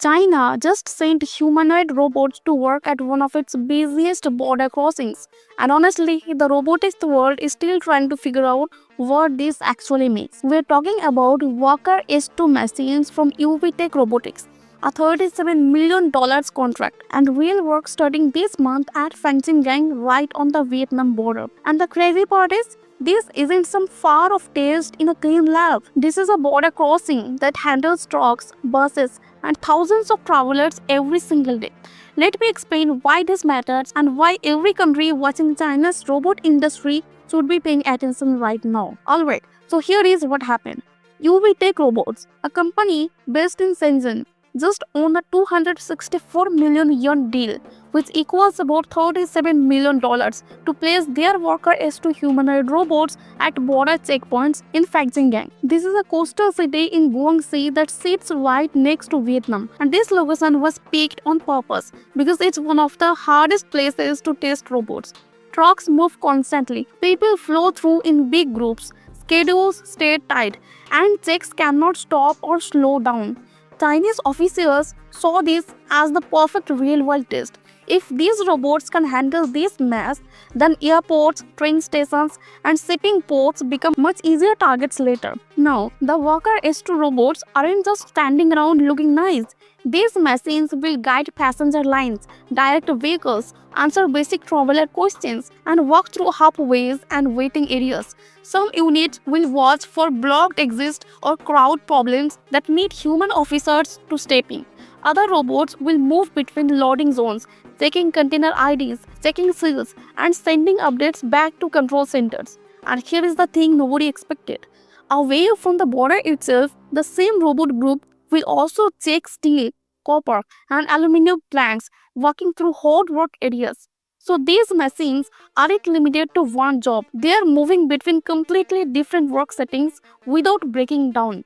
China just sent humanoid robots to work at one of its busiest border crossings. And honestly, the robotics world is still trying to figure out what this actually means. We're talking about Walker S2 machines from UBTECH Robotics, a $37 million contract, and real work starting this month at Fangchenggang right on the Vietnam border. And the crazy part is, this isn't some far-off test in a clean lab. This is a border crossing that handles trucks, buses, and thousands of travelers every single day. Let me explain why this matters and why every country watching China's robot industry should be paying attention right now. Alright, so here is what happened. UBTECH Robots, a company based in Shenzhen, just won a 264 million yuan deal, which equals about $37 million, to place their Walker S2 humanoid robots at border checkpoints in Fangchenggang. This is a coastal city in Guangxi that sits right next to Vietnam, and this location was picked on purpose because it's one of the hardest places to test robots. Trucks move constantly, people flow through in big groups, schedules stay tight, and checks cannot stop or slow down. Chinese officials saw this as the perfect real-world test. If these robots can handle this mass, then airports, train stations, and shipping ports become much easier targets later. Now, the Walker S2 robots aren't just standing around looking nice. These machines will guide passenger lines, direct vehicles, answer basic traveler questions, and walk through hubways and waiting areas. Some units will watch for blocked exits or crowd problems that need human officers to step in. Other robots will move between loading zones, checking container IDs, checking seals, and sending updates back to control centers. And here is the thing nobody expected. Away from the border itself, the same robot group will also check steel, copper, and aluminum planks, walking through hot work areas. So these machines aren't limited to one job. They are moving between completely different work settings without breaking down.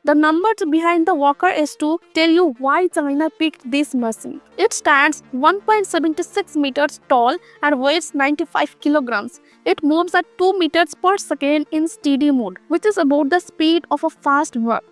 The numbers behind the Walker S2 tell you why China picked this machine. It stands 1.76 meters tall and weighs 95 kilograms. It moves at 2 meters per second in steady mode, which is about the speed of a fast walk.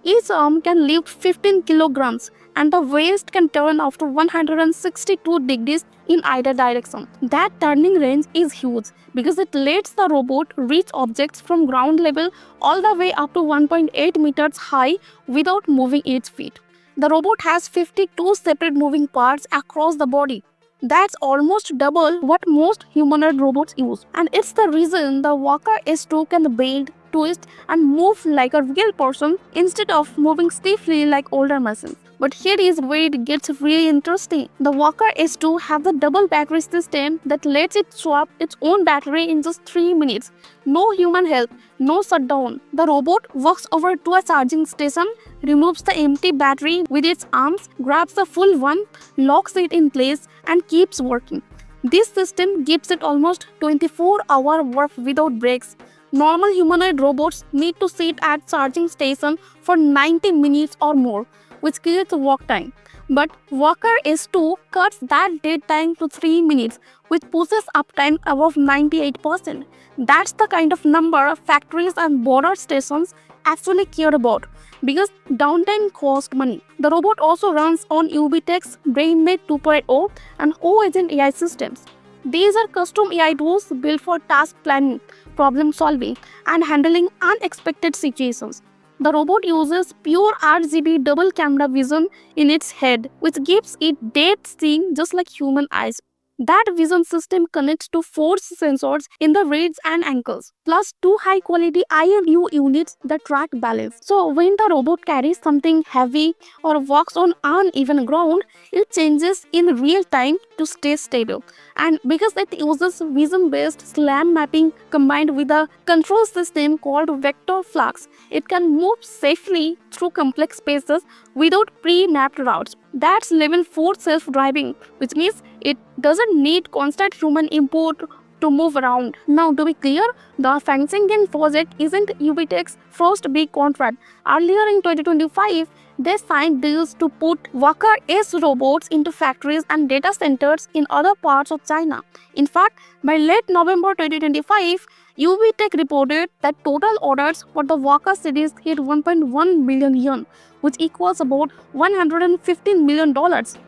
Each arm can lift 15 kilograms, and the waist can turn after 162 degrees in either direction. That turning range is huge because it lets the robot reach objects from ground level all the way up to 1.8 meters high without moving its feet. The robot has 52 separate moving parts across the body. That's almost double what most humanoid robots use. And it's the reason the Walker S2 can bend, twist, and move like a real person instead of moving stiffly like older machines. But here is where it gets really interesting. The Walker S2 has a double battery system that lets it swap its own battery in just 3 minutes. No human help, no shutdown. The robot walks over to a charging station, removes the empty battery with its arms, grabs the full one, locks it in place, and keeps working. This system gives it almost 24-hour work without breaks. Normal humanoid robots need to sit at charging station for 90 minutes or more, which kills work time. But Walker S2 cuts that dead time to 3 minutes, which pushes uptime above 98%. That's the kind of number factories and border stations actually care about, because downtime costs money. The robot also runs on UBTECH's BrainMate 2.0 and O-Agent AI systems. These are custom AI tools built for task planning, problem solving, and handling unexpected situations. The robot uses pure RGB double camera vision in its head, which gives it depth seeing just like human eyes. That vision system connects to force sensors in the wrists and ankles, plus 2 high-quality IMU units that track balance. So when the robot carries something heavy or walks on uneven ground, it changes in real time to stay stable. And because it uses vision-based SLAM mapping combined with a control system called vector flux, it can move safely through complex spaces without pre-mapped routes. That's level 4 self-driving, which means it doesn't need constant human input to move around. Now, to be clear, the Fangchenggang project isn't UBTECH's first big contract. Earlier in 2025, they signed deals to put Walker S robots into factories and data centers in other parts of China. In fact, by late November 2025, UBTECH reported that total orders for the Walker series hit 1.1 billion yuan, which equals about $115 million.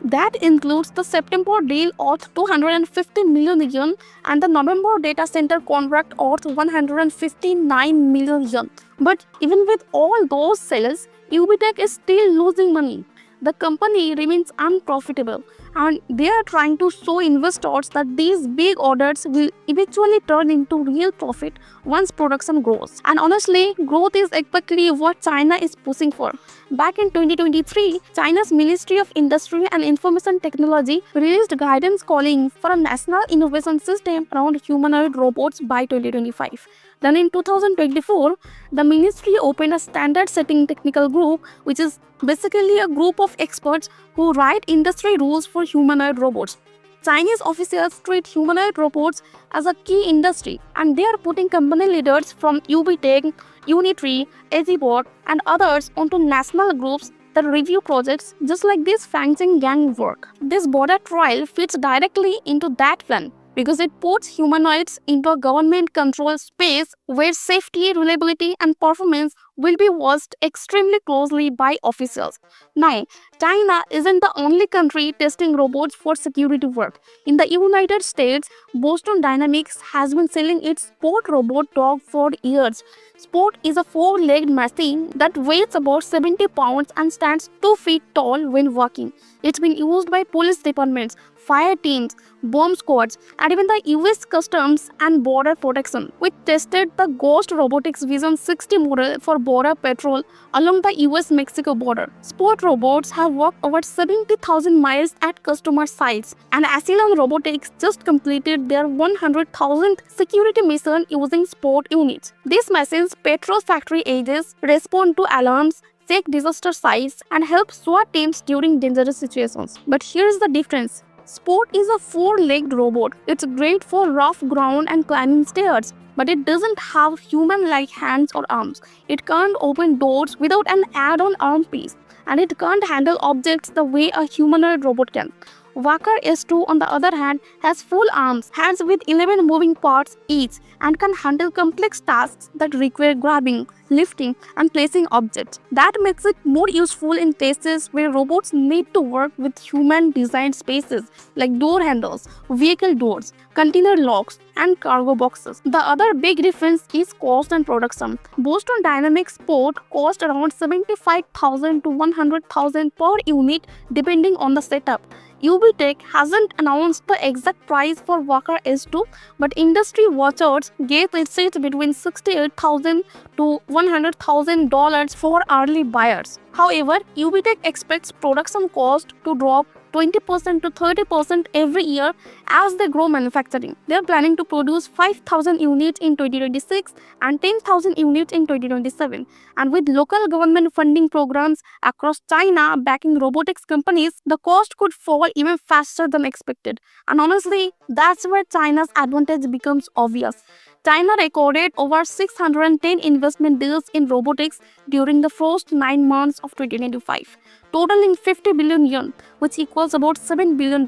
That includes the September deal worth 250 million yen and the November data center contract worth 159 million yen. But even with all those sales, UBTECH is still losing money. The company remains unprofitable, and they are trying to show investors that these big orders will eventually turn into real profit once production grows. And honestly, growth is exactly what China is pushing for. Back in 2023, China's Ministry of Industry and Information Technology released guidance calling for a national innovation system around humanoid robots by 2025. Then in 2024, the ministry opened a standard-setting technical group, which is basically a group of experts who write industry rules for humanoid robots. Chinese officials treat humanoid robots as a key industry, and they are putting company leaders from UBTECH, Unitree, Azibot, and others onto national groups that review projects just like this Fangchenggang work. This border trial fits directly into that plan, because it puts humanoids into a government-controlled space where safety, reliability, and performance will be watched extremely closely by officials. Now, China isn't the only country testing robots for security work. In the United States, Boston Dynamics has been selling its Spot robot dog for years. Spot is a four-legged machine that weighs about 70 pounds and stands 2 feet tall when walking. It's been used by police departments, fire teams, bomb squads, and even the US Customs and Border Protection. We tested the Ghost Robotics Vision 60 model for border patrol along the US-Mexico border. Spot robots have walked over 70,000 miles at customer sites, and Asylum Robotics just completed their 100,000th security mission using Spot units. These machines patrol factory edges, respond to alarms, check disaster sites, and help SWAT teams during dangerous situations. But here's the difference. Spot is a four-legged robot. It's great for rough ground and climbing stairs, but it doesn't have human-like hands or arms. It can't open doors without an add-on arm piece, and it can't handle objects the way a humanoid robot can. Walker S2, on the other hand, has full arms, hands with 11 moving parts each, and can handle complex tasks that require grabbing, lifting, and placing objects. That makes it more useful in cases where robots need to work with human-designed spaces like door handles, vehicle doors, container locks, and cargo boxes. The other big difference is cost and production. Boston Dynamics Spot cost around $75,000 to $100,000 per unit depending on the setup. UBTECH hasn't announced the exact price for Walker S2, but industry watchers gave it between $68,000 to $100,000 for early buyers. However, UBTECH expects production cost to drop 20% to 30% every year as they grow manufacturing. They are planning to produce 5,000 units in 2026 and 10,000 units in 2027. And with local government funding programs across China backing robotics companies, the cost could fall even faster than expected. And honestly, that's where China's advantage becomes obvious. China recorded over 610 investment deals in robotics during the first 9 months of 2025, totaling 50 billion yen, which equals about $7 billion.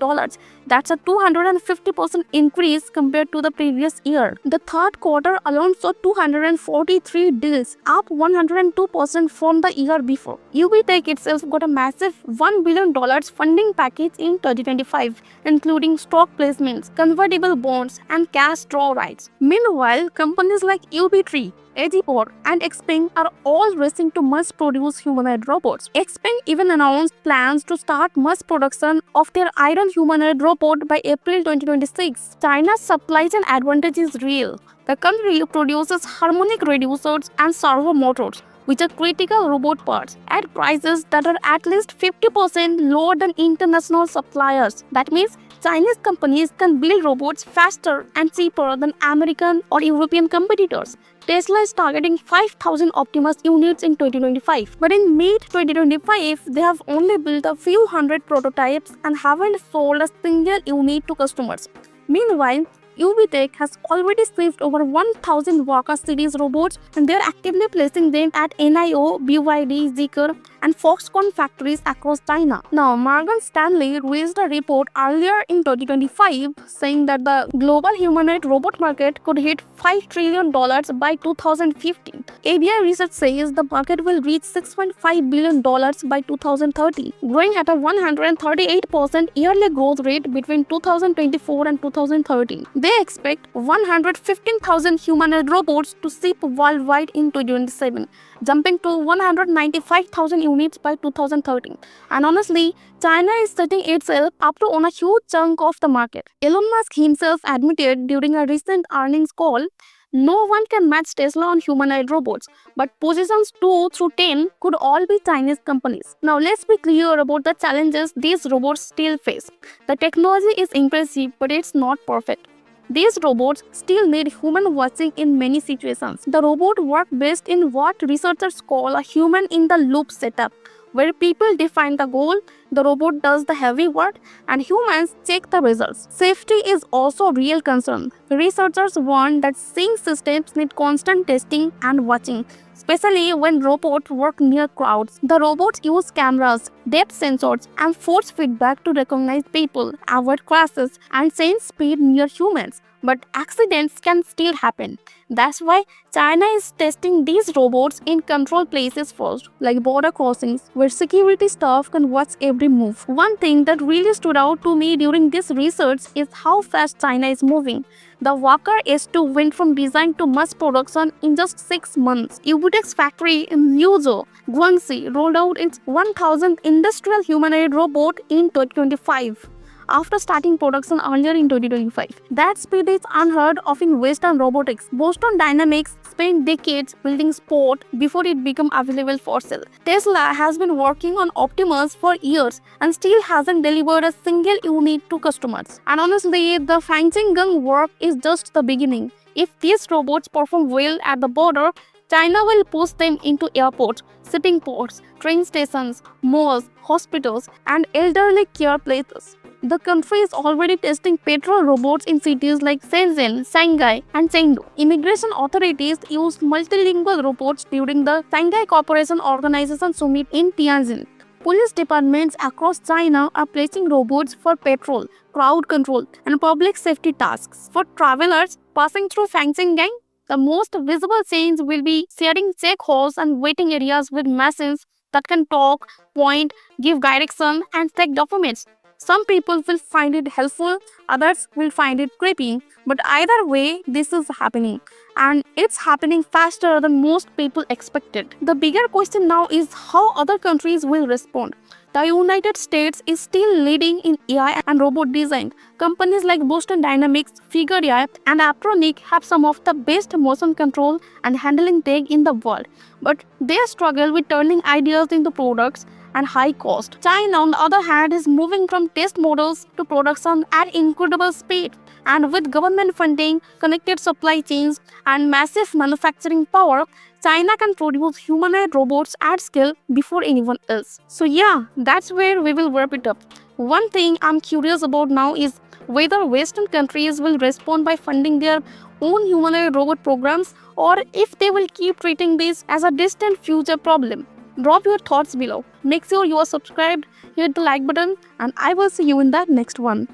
That's a 250% increase compared to the previous year. The third quarter alone saw 243 deals, up 102% from the year before. UBTECH itself got a massive $1 billion funding package in 2025, including stock placements, convertible bonds, and cash draw rights. Meanwhile, companies like Unitree, Azibot, and Xpeng are all racing to mass-produce humanoid robots. Xpeng even announced plans to start mass production of their Iron humanoid robot by April 2026. China's supply chain advantage is real. The country produces harmonic reducers and servo motors, which are critical robot parts, at prices that are at least 50% lower than international suppliers. That means Chinese companies can build robots faster and cheaper than American or European competitors. Tesla is targeting 5,000 Optimus units in 2025, but in mid-2025, they have only built a few hundred prototypes and haven't sold a single unit to customers. Meanwhile, UBTECH has already saved over 1,000 Waka series robots, and they're actively placing them at NIO, BYD, Zeekr, and Foxconn factories across China. Now, Morgan Stanley released a report earlier in 2025 saying that the global humanoid robot market could hit $5 trillion by 2015. ABI research says the market will reach $6.5 billion by 2030, growing at a 138% yearly growth rate between 2024 and 2030. They expect 115,000 humanoid robots to ship worldwide in 2027, jumping to 195,000 units by 2030. And honestly, China is setting itself up to own a huge chunk of the market. Elon Musk himself admitted during a recent earnings call, no one can match Tesla on humanoid robots, but positions 2 through 10 could all be Chinese companies. Now let's be clear about the challenges these robots still face. The technology is impressive, but it's not perfect. These robots still need human watching in many situations. The robot work best in what researchers call a human-in-the-loop setup, where people define the goal, the robot does the heavy work, and humans check the results. Safety is also a real concern. Researchers warn that sync systems need constant testing and watching, especially when robots work near crowds. The robots use cameras, depth sensors, and force feedback to recognize people, avoid crashes, and sense speed near humans. But accidents can still happen. That's why China is testing these robots in controlled places first, like border crossings, where security staff can watch every move. One thing that really stood out to me during this research is how fast China is moving. The Walker S2 went from design to mass production in just 6 months. UBTECH's factory in Liuzhou, Guangxi, rolled out its 1,000th industrial humanoid robot in 2025. After starting production earlier in 2025. That speed is unheard of in Western robotics. Boston Dynamics spent decades building Spot before it became available for sale. Tesla has been working on Optimus for years and still hasn't delivered a single unit to customers. And honestly, the Fangchenggang work is just the beginning. If these robots perform well at the border, China will push them into airports, shipping ports, train stations, malls, hospitals, and elderly care places. The country is already testing petrol robots in cities like Shenzhen, Shanghai, and Chengdu. Immigration authorities used multilingual robots during the Shanghai Cooperation Organization Summit in Tianjin. Police departments across China are placing robots for patrol, crowd control, and public safety tasks. For travelers passing through Fangchenggang, the most visible change will be sharing check halls and waiting areas with machines that can talk, point, give direction, and check documents. Some people will find it helpful, others will find it creepy, but either way, this is happening. And it's happening faster than most people expected. The bigger question now is how other countries will respond. The United States is still leading in AI and robot design. Companies like Boston Dynamics, Figure AI, and Apronic have some of the best motion control and handling tech in the world. But they struggle with turning ideas into products and high cost. China, on the other hand, is moving from test models to production at incredible speed. And with government funding, connected supply chains, and massive manufacturing power, China can produce humanoid robots at scale before anyone else. So yeah, that's where we will wrap it up. One thing I'm curious about now is whether Western countries will respond by funding their own humanoid robot programs or if they will keep treating this as a distant future problem. Drop your thoughts below. Make sure you are subscribed, hit the like button, and I will see you in the next one.